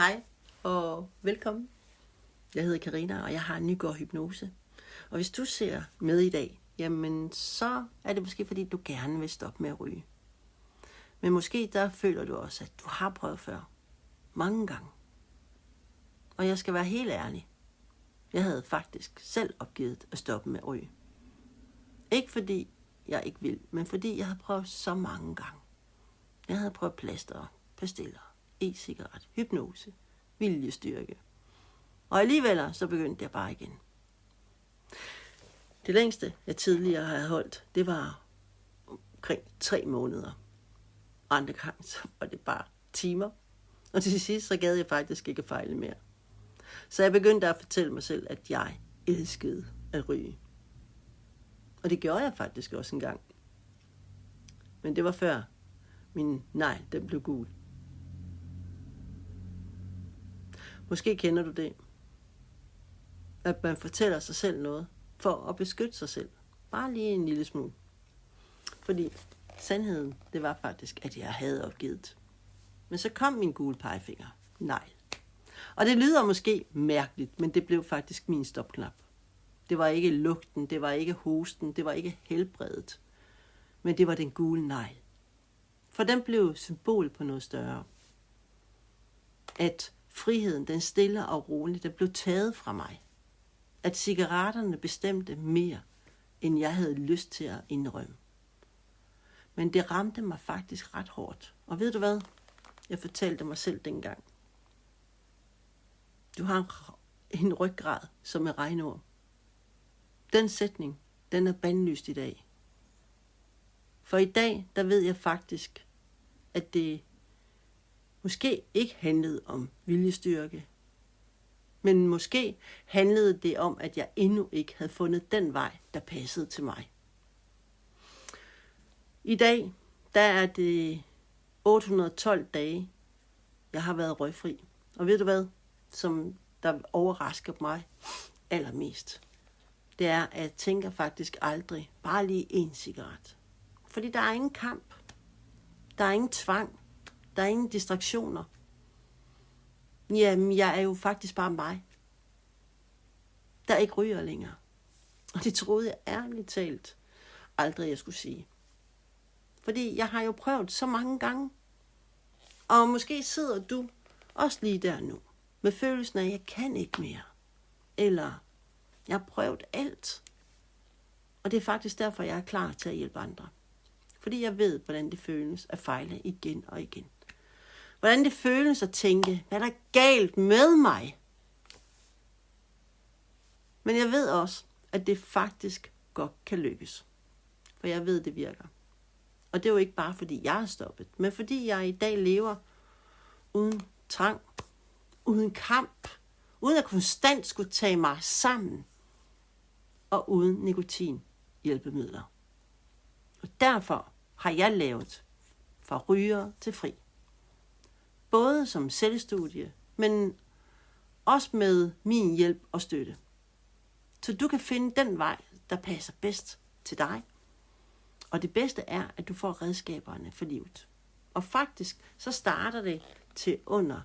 Hej og velkommen. Jeg hedder Karina, og jeg har en Nygård hypnose. Og hvis du ser med i dag, jamen så er det måske fordi, du gerne vil stoppe med at ryge. Men måske der føler du også, at du har prøvet før. Mange gange. Og jeg skal være helt ærlig. Jeg havde faktisk selv opgivet at stoppe med at ryge. Ikke fordi jeg ikke vil, men fordi jeg havde prøvet så mange gange. Jeg havde prøvet plaster, pastiller, e-cigaret, hypnose, viljestyrke. Og alligevel så begyndte jeg bare igen. Det længste, jeg tidligere havde holdt, det var omkring 3 måneder. Andre gange så var det bare timer. Og til sidst så gad jeg faktisk ikke fejle mere. Så jeg begyndte at fortælle mig selv, at jeg elskede at ryge. Og det gjorde jeg faktisk også en gang. Men det var før min negl den blev gul. Måske kender du det. At man fortæller sig selv noget for at beskytte sig selv. Bare lige en lille smule. Fordi sandheden, det var faktisk, at jeg havde opgivet. Men så kom min gule pegefinger. Nej. Og det lyder måske mærkeligt, men det blev faktisk min stopknap. Det var ikke lugten, det var ikke hosten, det var ikke helbredet. Men det var den gule negl. For den blev symbol på noget større. At friheden, den stille og roligt, den blev taget fra mig. At cigaretterne bestemte mere, end jeg havde lyst til at indrømme. Men det ramte mig faktisk ret hårdt. Og ved du hvad? Jeg fortalte mig selv dengang. Du har en ryggrad som en regnorm. Den sætning, den er bandlyst i dag. For i dag, der ved jeg faktisk, at det måske ikke handlede om viljestyrke, men måske handlede det om, at jeg endnu ikke havde fundet den vej, der passede til mig. I dag, der er det 812 dage, jeg har været røgfri. Og ved du hvad, som der overrasker mig allermest, det er, at jeg tænker faktisk aldrig bare lige 1 cigaret. Fordi der er ingen kamp, der er ingen tvang, der er ingen distraktioner. Jamen, jeg er jo faktisk bare mig, der ikke ryger længere. Og det troede jeg ærligt talt aldrig, jeg skulle sige. Fordi jeg har jo prøvet så mange gange. Og måske sidder du også lige der nu, med følelsen af, at jeg kan ikke mere. Eller, jeg har prøvet alt. Og det er faktisk derfor, jeg er klar til at hjælpe andre. Fordi jeg ved, hvordan det føles at fejle igen og igen. Hvordan det føles at tænke, hvad der er galt med mig. Men jeg ved også, at det faktisk godt kan lykkes. For jeg ved, det virker. Og det er jo ikke bare, fordi jeg er stoppet, men fordi jeg i dag lever uden trang, uden kamp, uden at konstant skulle tage mig sammen, og uden nikotinhjælpemidler. Og derfor har jeg lavet fra ryger til fri. Både som selvstudie, men også med min hjælp og støtte. Så du kan finde den vej, der passer bedst til dig. Og det bedste er, at du får redskaberne for livet. Og faktisk, så starter det til under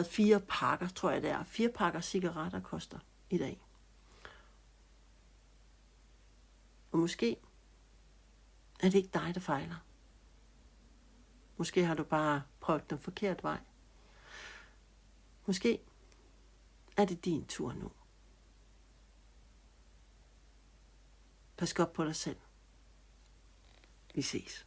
4 pakker, tror jeg det er. 4 pakker cigaretter koster i dag. Og måske er det ikke dig, der fejler. Måske har du bare prøvet den forkerte vej. Måske er det din tur nu. Pas godt på dig selv. Vi ses.